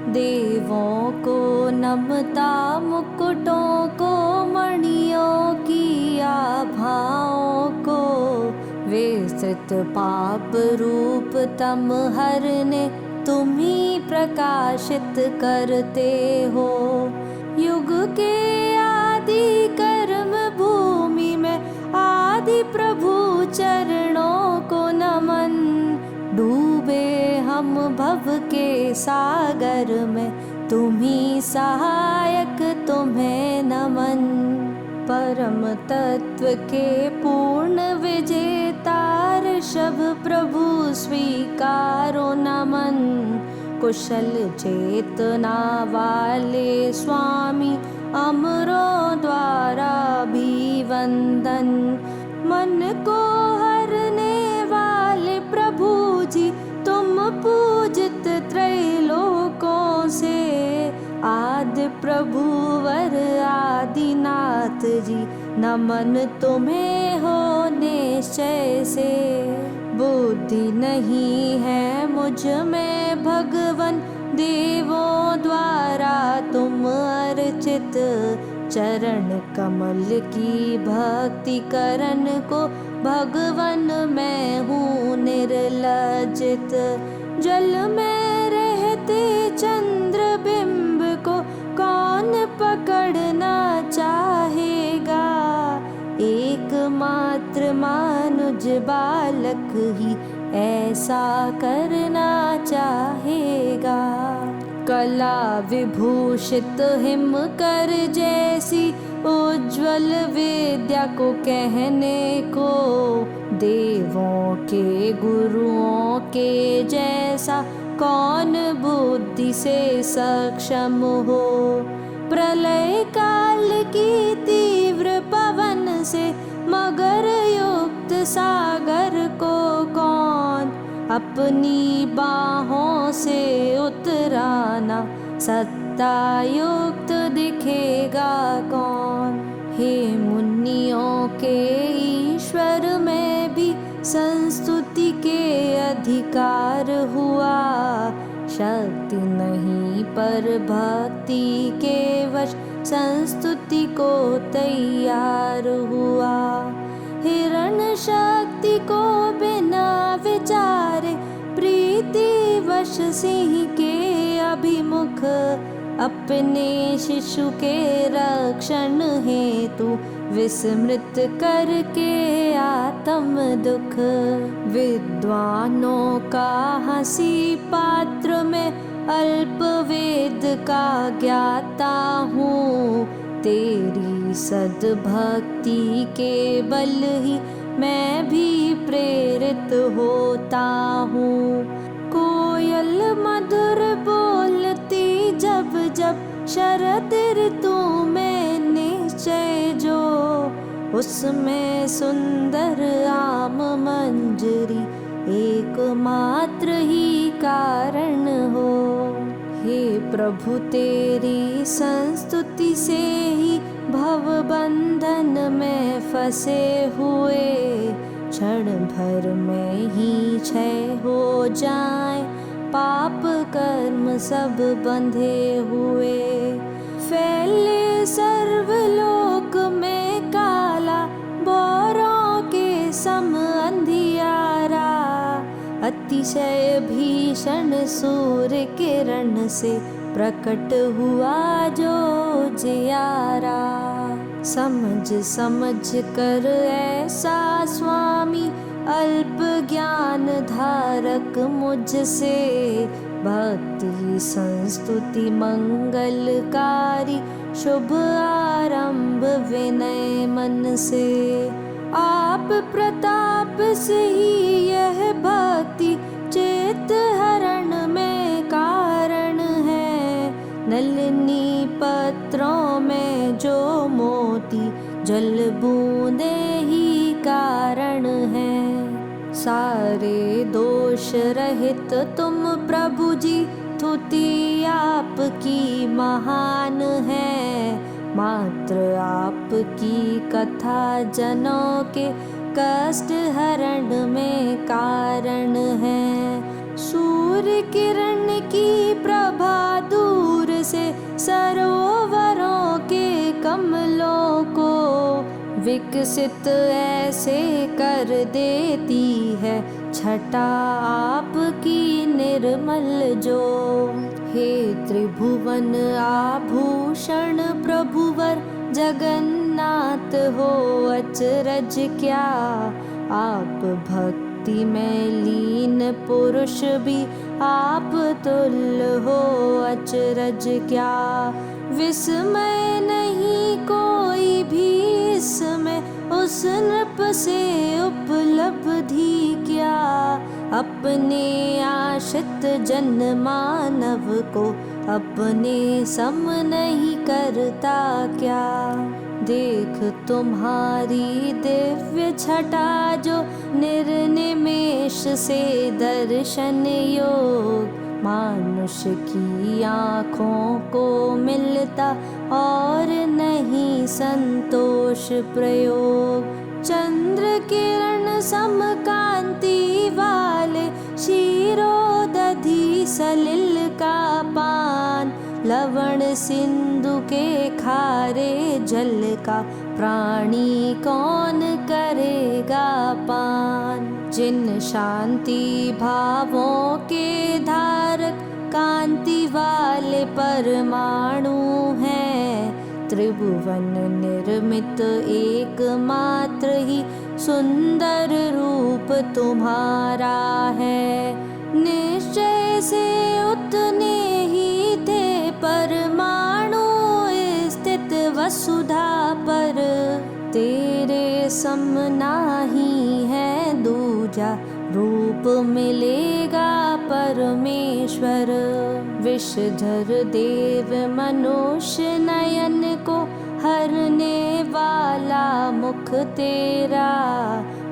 देवों को नमता मुकुटों को, मणियों की आभाओं को, विस्तृत पाप रूप तम हरने तुम ही प्रकाशित करते हो। युग के आदि कर्म भूमि में आदि प्रभु चरणों को नमन। डूबे हम भव के सागर में, तुम्ही सहायक तुम्हें नमन। परम तत्व के पूर्ण विजेता ऋषभ प्रभु स्वीकारो नमन। कुशल चेतना वाले स्वामी अमरों द्वारा भी वंदन। मन को हरने वाले प्रभु जी तुम पूजित त्रैलोकों से। आदि प्रभु वर आदिनाथ जी, नमन तुम्हें हो निश्चय से। बुद्धि नहीं है मुझ में भगवन, देवों द्वारा तुम अर्चित। चरण कमल की भक्ति करन को, भगवन मैं हूँ निर्लज्जित। जल में रहते चंद्र बिंब को, कौन पकड़ना चाहेगा। एकमात्र मानुज बालक ही ऐसा करना चाहेगा। कला विभूषित हिम कर जैसी, उज्ज्वल विद्या को कहने को। देवों के गुरुओं के जैसा, कौन बुद्धि से सक्षम हो। प्रलय काल की तीव्र पवन से, मगर युक्त सागर को कौन अपनी बाहों से उतराना। सत्ता युक्त दिखेगा कौन। हे मुनियों के ईश्वर में भी, संस्तुति के अधिकार हुआ। शक्ति नहीं पर भक्ति के वश, संस्तुति को तैयार हुआ। हिरण शक्ति को बिना विचारे, प्रीति वश सिंह के अभिमुख। अपने शिशु के रक्षण हेतु, विस्मृत करके आत्म दुख। विद्वानों का हंसी पात्र में, अल्प वेद का ज्ञाता हूँ। तेरी सद्भक्ति के बल ही, मैं भी प्रेरित होता हूँ। कोयल मधुर बोलती जब जब, शरद ऋतु में निश्चय जो। उसमें सुंदर आम मंजरी, एकमात्र ही कारण हो। हे प्रभु तेरी संस्तुति से ही, भव बंधन में फंसे हुए। क्षण भर में ही क्षय हो जाए, पाप कर्म सब बंधे हुए। फैले सर्वलोक में काला, बौरों के सम अंधियारा। अतिशय भीषण सूर्य किरण से, प्रकट हुआ जो जियारा। समझ समझ कर ऐसा स्वामी, अल्प ज्ञान धारक मुझसे। भक्ति संस्तुति मंगलकारी, शुभ आरंभ विनय मन से। आप प्रताप से ही यह भक्ति, चेत हरण में कारण है। नलिनी पत्रों में जो मोती, जल बूंदे ही कारण है। सारे दोष रहित तुम प्रभु जी, स्तुति आपकी महान है। मात्र आपकी कथा जनों के, कष्ट हरण में कारण है। सूर्य किरण की प्रभा दूर से सरोवरों के कमलों को विकसित ऐसे कर देती है छटा आपकी निर्मल जो। हे त्रिभुवन आभूषण प्रभुवर जगन्नाथ हो अचरज क्या, आप भक्ति में लीन पुरुष भी आप तुल्य हो अचरज क्या। विस्मय नहीं कोई भी इसमें उस नृप से उपलब्धि क्या, अपने आश्रित जन मानव को अपने सम नहीं करता क्या। देख तुम्हारी दिव्य छटा जो निर्निमेष से दर्शन योग, मानुष की आँखों को मिलता और नहीं संतोष प्रयोग। चंद्र किरण सम कांति वाले क्षीरोदधि सलिल का पान, लवण सिंधु के खारे जल का प्राणी कौन करेगा पान। जिन शांति भावों के धारक कांति वाले परमाणु हैं, त्रिभुवन निर्मित एकमात्र ही सुंदर रूप तुम्हारा है। निश्चय से उतने ही थे परमाणु स्थित वसुधा पर, तेरे सम नाही है दूजा रूप मिलेगा परमेश्वर। विषधर देव मनुष्य नयन को हरने वाला मुख तेरा,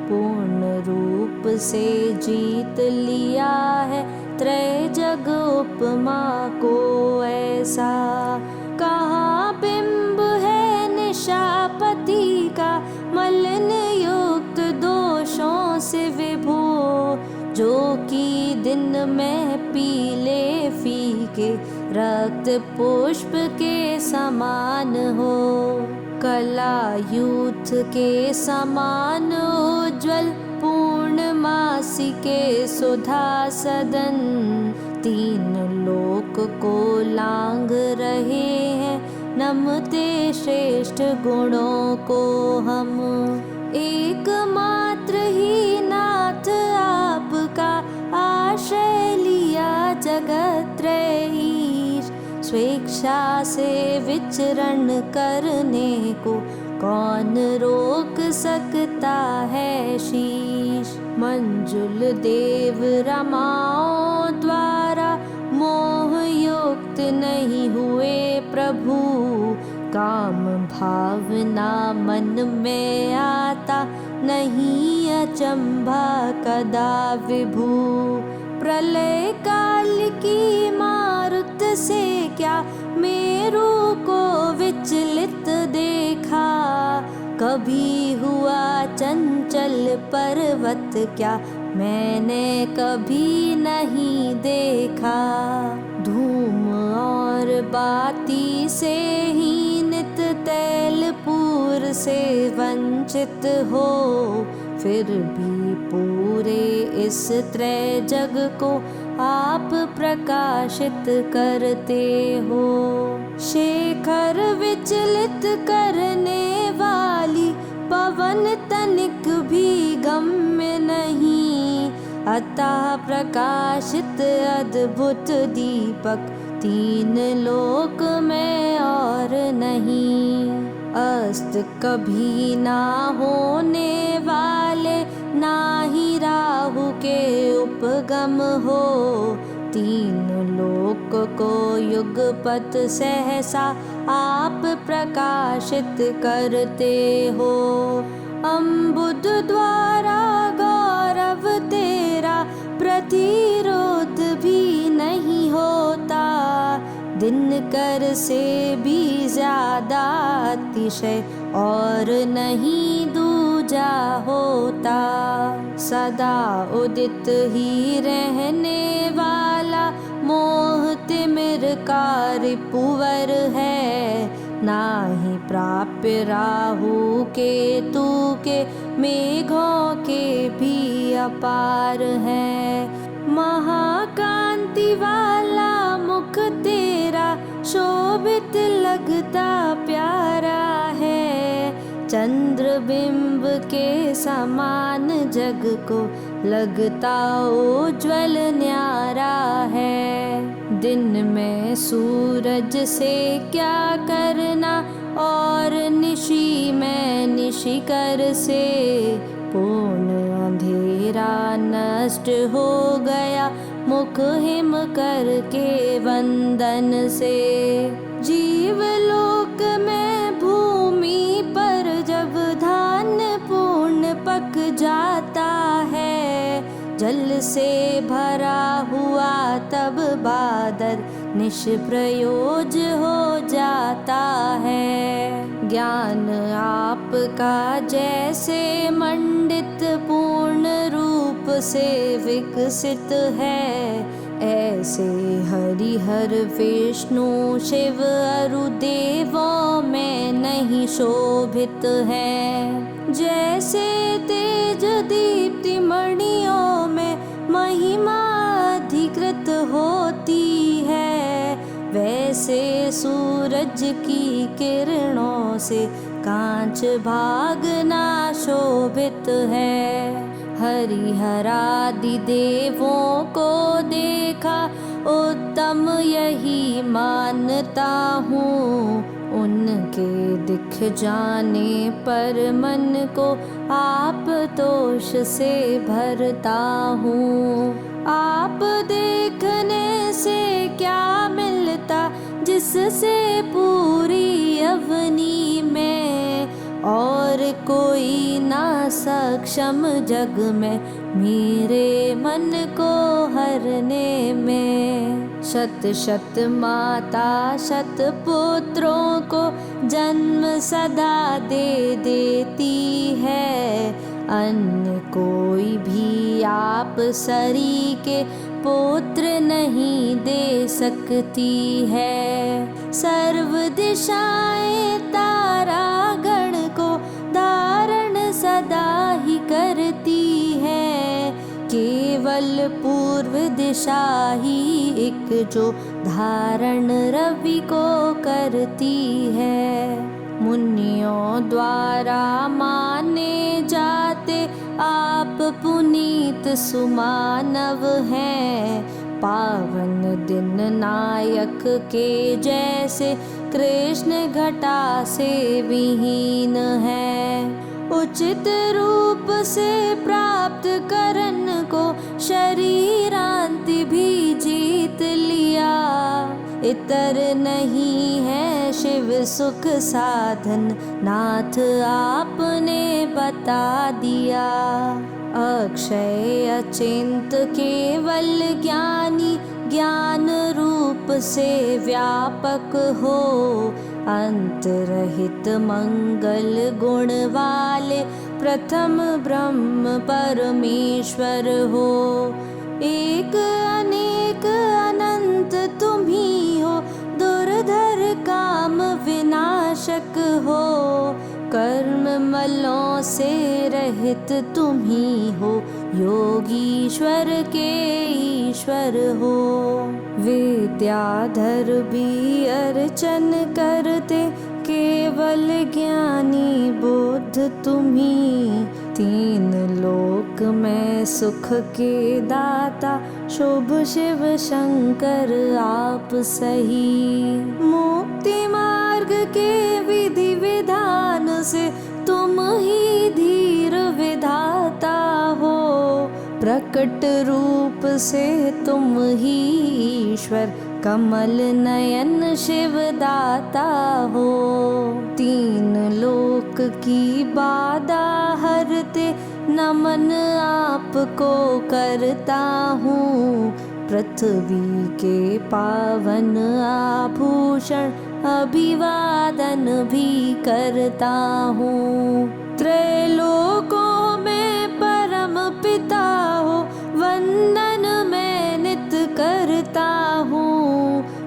पूर्ण रूप से जीत लिया है त्रय जग उपमा को ऐसा। कहाँ बिंब है निशापति का मलिन युक्त दोषों से विभो, जो कि दिन में पीले फीके रक्त पुष्प के समान हो। कला यूथ के समान उज्ज्वल पूर्णमासी के सुधा सदन, तीन लोक को लांग रहे हैं नमते श्रेष्ठ गुणों को हम। एकमात्र ही नाथ आपका आश्रय लिया जगत त्रयीश, स्वेच्छा से विचरण करने को कौन रोक सकता है शीश। मंजुल देव रमाओं द्वारा मोह युक्त नहीं हुए प्रभु, काम भावना मन में आता नहीं अचंभा कदा विभु। प्रलय काल की मारुत से क्या मेरू को विचलित देखा, कभी हुआ चंचल पर्वत क्या मैंने कभी नहीं देखा। धूम और बाती से ही नित तैलपुर से वंचित हो, फिर भी पूरे इस त्रय जग को आप प्रकाशित करते हो। शेखर विचलित करने वाली पवन तनिक भी गम्य नहीं, अतः प्रकाशित अद्भुत दीपक तीन लोक में और नहीं। अस्त कभी ना होने वाले ना ही राहु के उपगम हो, तीन लोक को युगपत सहसा आप प्रकाशित करते हो। अम्बुद द्वारा गौरव तेरा प्रतिरोध भी नहीं होता, दिनकर से भी ज्यादा अतिशय और नहीं दूजा होता। सदा उदित ही रहने वाला, मोह तिमिर का रिपुवर है। नाही प्राप्य राहु केतु के, मेघों के भी अपार है। महाकांति वाला मुख तेरा, शोभित लगता प्यारा है। चंद्र बिंब के समान जग को, लगता उज्ज्वल न्यारा है। दिन में सूरज से क्या करना, और निशी में निशिकर से। पूर्ण अंधेरा नष्ट हो गया, मुख हिम करके वंदन से। जीवलोक में भूमि पर जब धान्य पूर्ण पक जाता है, जल से भरा हुआ तब बादल निष्प्रयोज हो जाता है। ज्ञान आपका जैसे मंडित पूर्ण रूप से विकसित है, ऐसे हरिहर विष्णु शिव अरु देवों में नहीं शोभित है। जैसे तेज दीप्ति मणियों में महिमा अधिकृत होती है, वैसे सूरज की किरणों से कांच भागना शोभित है। हरिहरादि देवों को देखा, उत्तम यही मानता हूँ। उनके दिख जाने पर मन को आप तोष से भरता हूँ। आप देखने से क्या मिलता, जिससे पूरी अवनी में और कोई ना सक्षम जग में मेरे मन को हरने में। शत शत माता शत पुत्रों को जन्म सदा दे देती है, अन्य कोई भी आप सरी के पुत्र नहीं दे सकती है। सर्व दिशाएं तारा गण को धारण सदा ही करती है, केवल पूर्व दिशा ही एक जो धारण रवि को करती है। मुनियों द्वारा माने जाते आप पुनीत सुमानव हैं। पावन दिन नायक के जैसे कृष्ण घटा से विहीन है। उचित रूप से प्राप्त करन को शरीरांति भी जीत लिया। इतर नहीं है शिव सुख साधन, नाथ आपने बता दिया। अक्षय अचिंत केवल ज्ञानी, ज्ञान रूप से व्यापक हो। अंत रहित मंगल गुण वाले प्रथम ब्रह्म परमेश्वर हो। एक अनेक अनंत तुम ही हो, दुर्धर काम विनाशक हो। कर्म मलों से रहित तुम ही हो, योगीश्वर के ईश्वर हो। विद्याधर भी अर्चन करते, केवल ज्ञानी बुद्ध तुम्ही। तीन लोक में सुख के दाता, शुभ शिव शंकर आप सही। मुक्ति मार्ग के विधि विधान से तुम ही धीर विधाता हो। प्रकट रूप से तुम ही ईश्वर, कमल नयन शिव दाता हो। तीन लोक की बाधा हरते, नमन आपको करता हूँ। पृथ्वी के पावन आभूषण, अभिवादन भी करता हूँ। त्रैलोकों में परम पिता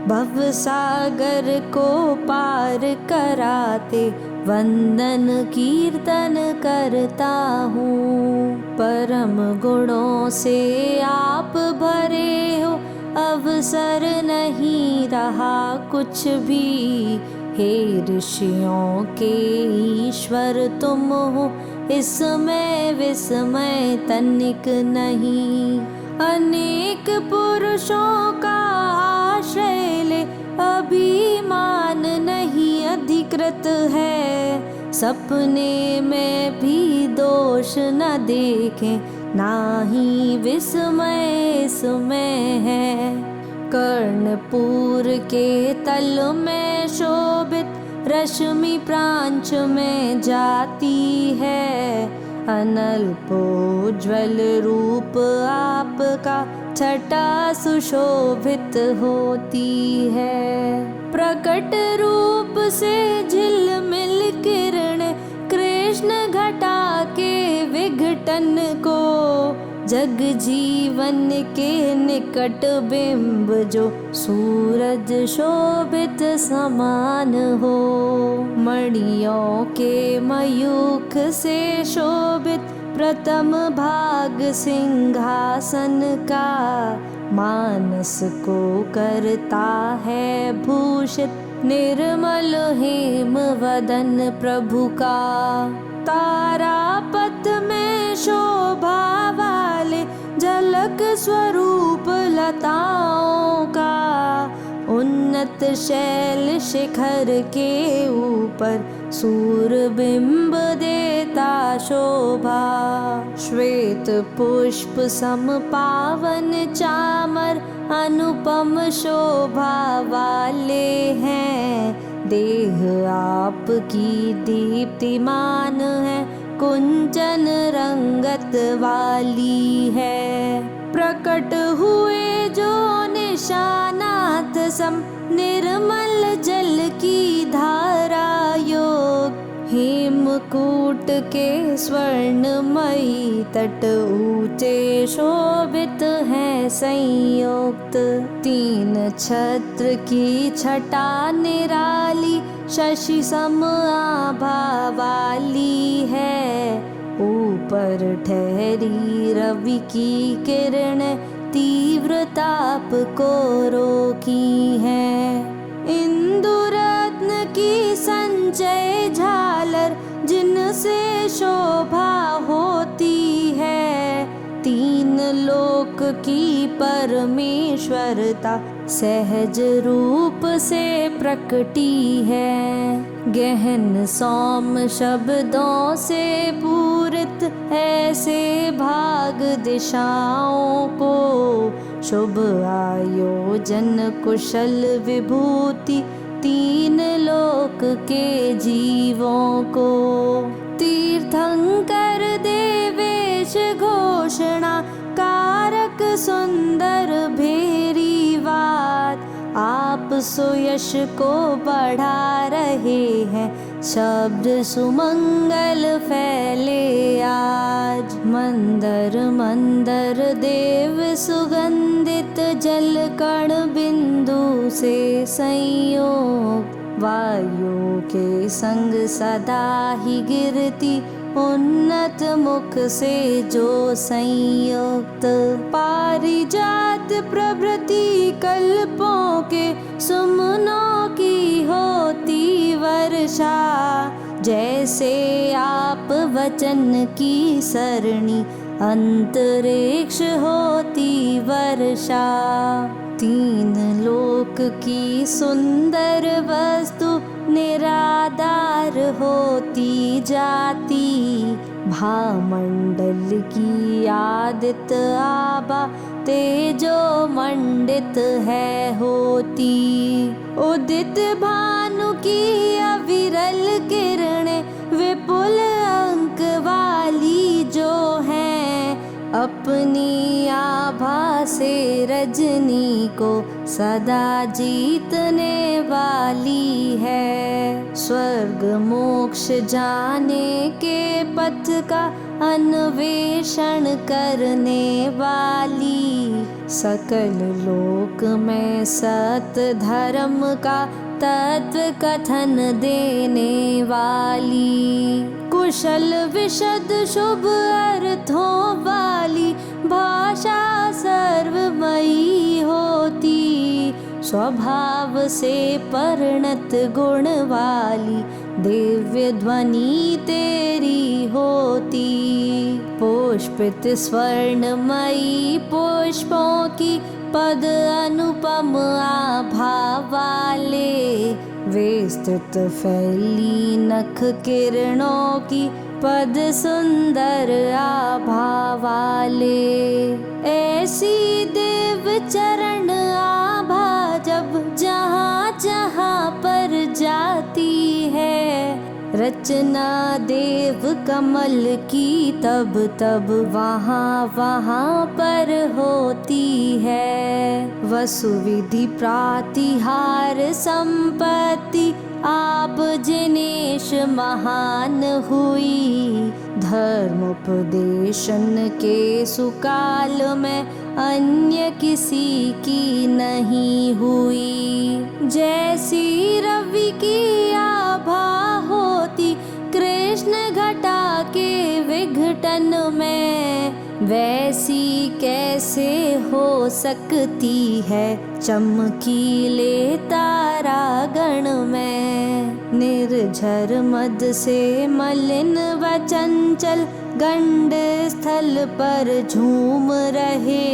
भव सागर को पार कराते वंदन कीर्तन करता हूँ। परम गुणों से आप भरे हो, अवसर नहीं रहा कुछ भी। हे ऋषियों के ईश्वर तुम हो, इसमें विस्मय तनिक नहीं। अनेक पुरुषों का आश्रय ले, अभिमान नहीं अधिकृत है। सपने में भी दोष न देखें, ना ही विस्मय इसमें है। कर्णपूर के तल में शोभित रश्मि प्रांच में जाती है। अनल्पोज्ज्वल रूप आपका छटा सुशोभित होती है। प्रकट रूप से झिलमिल किरण कृष्ण घटा के विघटन को, जग जीवन के निकट बिंब जो सूरज शोभित समान हो। मणियों के मयूख से शोभित प्रथम भाग सिंहासन का, मानस को करता है भूषित निर्मल हेम वदन प्रभु का। तारापथ में शोभा वाले झलक स्वरूप लताओं का, उन्नत शैल शिखर के ऊपर सूरबिंब देता शोभा। श्वेत पुष्प सम पावन चामर अनुपम शोभा वाले हैं। देह आपकी दीप्तिमान है, कुंचन रंगत वाली है। प्रकट हुए जो निशानाथ सम, निर्मल जल की धारा योग। हेमकूट के स्वर्णमयी तट ऊंचे शोभित है संयुक्त। तीन छत्र की छटा निराली शशि सम आभा वाली है। ऊपर ठहरी रवि की किरण तीव्र ताप को रोकी है। इंदुरत्न की संचय झालर जिनसे शोभा होती है। तीन लोक की परमेश्वरता सहज रूप से प्रकटी है। गहन सौम शब्दों से पूरित ऐसे भाग दिशाओं को, शुभ आयोजन कुशल विभूति तीन लोक के जीवों को। तीर्थंकर देवेश घोषणा कारक सुंदर भेरी बात, आप सुयश को बढ़ा रहे हैं, शब्द सुमंगल फैले आज। मंदर मंदर देव सुगंधित जल कण बिंदु से संयोग, वायु के संग सदा ही गिरती उन्नत मुख से जो संयुक्त। पारिजात प्रभृति कल्पों के सुमनों की होती वर्षा, जैसे आप वचन की सरणी अंतरिक्ष होती वर्षा। तीन लोक की सुंदर वस्तु निराधार होती जाती, भामंडल की आदित आभा तेजो मंडित है होती। उदित भानु की अविरल किरणें विपुल अंक वाली जो हैं, अपनी आभा से रजनी को सदा जीतने वाली है। स्वर्ग मोक्ष जाने के पथ का अन्वेषण करने वाली, सकल लोक में सत धर्म का तत्व कथन देने वाली, कुशल विशद शुभ अर्थों वाली, भाषा सर्वमयी होती, स्वभाव से परिणत गुण वाली, दिव्य ध्वनि तेरी होती। पुष्पित स्वर्णमयी पुष्पों की पद अनुपम आभा वाले, विस्तृत फैली नख किरणों की पद सुंदर आभा वाले। ऐसी दिव्य चरण आभा जब जहाँ जहाँ पर जाती है, रचना देव कमल की तब तब वहाँ वहाँ पर होती है। वसुविधि प्रातिहार संपत्ति आप जिनेश महान हुई, धर्मोपदेशन के सुकाल में अन्य किसी की नहीं हुई। जैसी रवि की आभा होती कृष्ण घटा के विघटन में, वैसी कैसे हो सकती है चमकीले तारागण में। निर्झर मद से मलिन व चंचल गंड स्थल पर झूम रहे,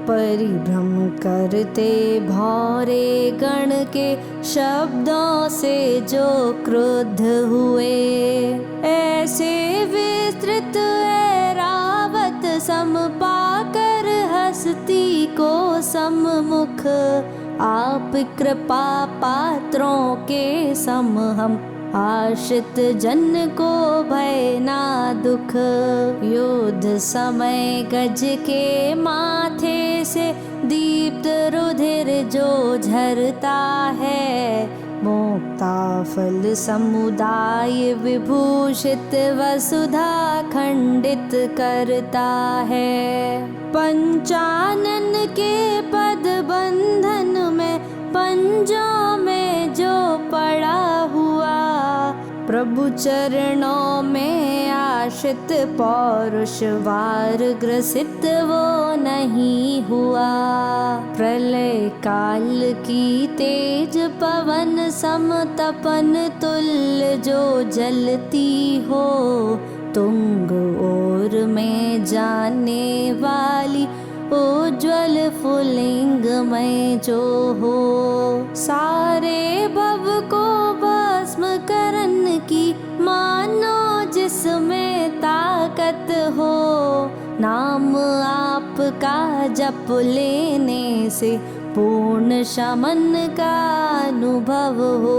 परिभ्रम करते भौरे गण के शब्दों से जो क्रुद्ध हुए। ऐसे विस्तृत ऐरावत सम पाकर हस्ती को सम्मुख, आप कृपा पात्रों के सम हम आश्रित जन को भय ना दुख। युद्ध समय गज के माथे से दीप्त रुधिर जो झरता है, मोक्ता फल समुदाय विभूषित वसुधा खंडित करता है। पंचानन के पद बंधन में पंजों में जो पड़ा हुआ, प्रभु चरणों में आश्रित पौरुष वार ग्रसित वो नहीं हुआ। प्रलय काल की तेज पवन सम तपन तुल्य जो जलती हो, तुंग ओर में जाने वाली उज्ज्वल फुलिंग में जो हो, सारे भव को भस्म करन की मानो जिसमें ताकत हो। नाम आपका जप लेने से पूर्ण शमन का अनुभव हो।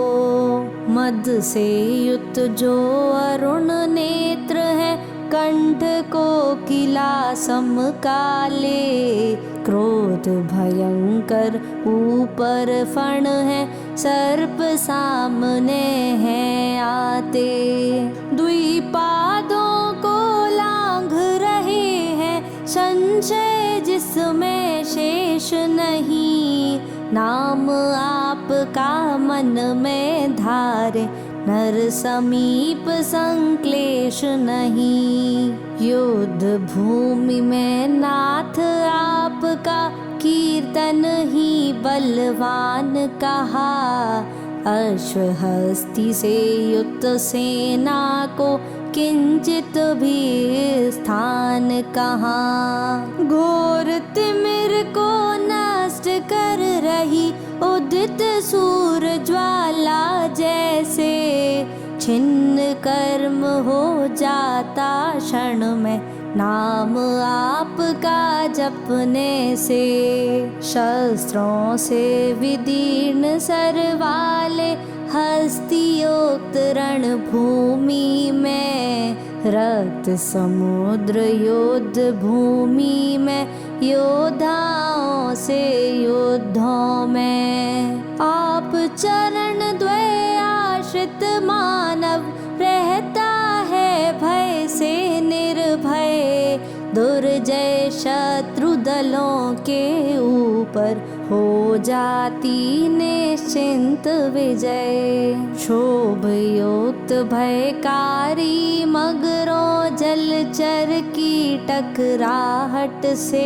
मद से युक्त जो अरुण नेत्र है, कंठ को किला समकाले, क्रोध भयंकर ऊपर फण है, सर्प सामने है आते। द्विपादों को लांघ रहे हैं, संशय जिसमें शेष नहीं। नाम आपका मन में धारे, नर समीप संक्लेश नहीं। युद्ध भूमि में नाथ आपका, कीर्तन ही बलवान कहा। अश्वहस्ती से युक्त सेना को किंचित भी स्थान कहाँ। घोर तिमिर को नष्ट कर रही उदित सूर ज्वाला जैसे, छिन्न कर्म हो जाता क्षण में नाम आपका जपने से। शस्त्रों से विदीर्ण सर वाले हस्तियोक्त रणभूमि में, रक्त समुद्र युद्ध भूमि में योद्धाओं से युद्धों में। आप चरण द्वय आश्रित मानव रहता है भय से निर्भय। दुर्जय शत्रु दलों के ऊपर हो जाती निश्चिंत विजय। क्षोभ युक्त भयकारी मगरों जलचर की टकराहट से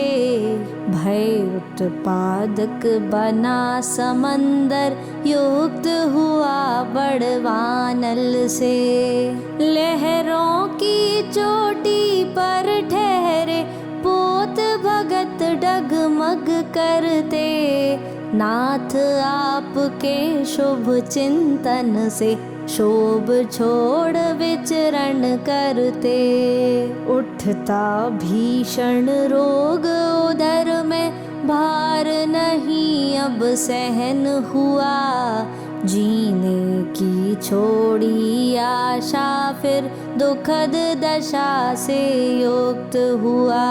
भय उत्पादक बना समंदर युक्त हुआ बड़वानल से। लहरों की चोटी पर ठहरे पोत भगत डगमग करते। नाथ आपके शुभ चिंतन से शोभ छोड़ विचरण करते। उठता भीषण रोग उदर में भार नहीं अब सहन हुआ। जीने की छोड़ी आशा फिर दुखद दशा से युक्त हुआ।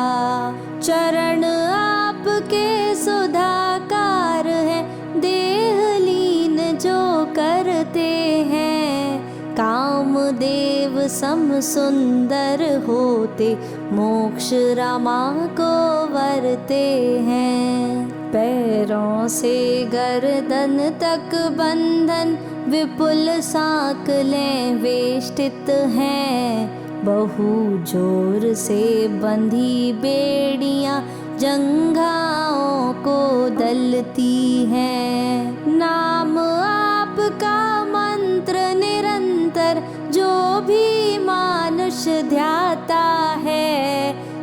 चरण आपके सुधाकार है देह लीन जो करते हैं। कामदेव सम सुंदर होते मोक्ष रमा को वरते हैं। पैरों से गर्दन तक बंधन विपुल सांकलें वेष्टित हैं। बहु जोर से बंधी बेड़ियां जंघाओं को दलती हैं। नाम आपका मंत्र निरंतर जो भी मानुष ध्याता है।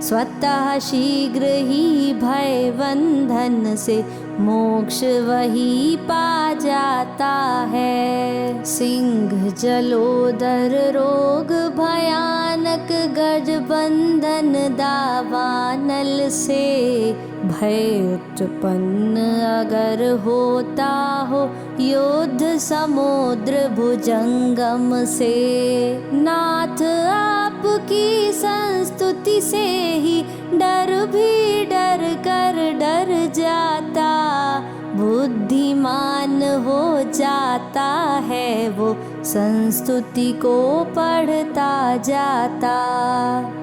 स्वतः शीघ्र ही भय बंधन से मोक्ष वही पा जाता है। सिंह जलोदर रोग भयानक गज बंधन दावानल से भय उत्पन्न अगर होता हो युद्ध समुद्र भुजंगम से। नाथ आपकी संस्तुति से ही डर भी डर कर डर जाता। बुद्धिमान हो जाता है वो संस्तुति को पढ़ता जाता।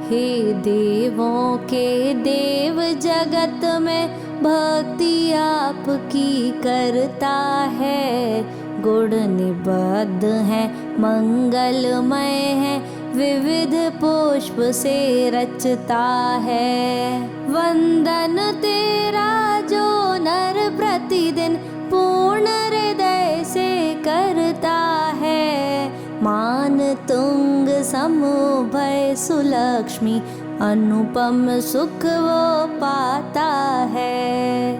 हे देवों के देव जगत में भक्ति आपकी करता है। गुण निबद्ध है मंगलमय है विविध पुष्प से रचता है। वंदन तेरा जो नर प्रतिदिन पूर्ण हृदय से करता है। मान तुंग समभय सुलक्ष्मी अनुपम सुख वो पाता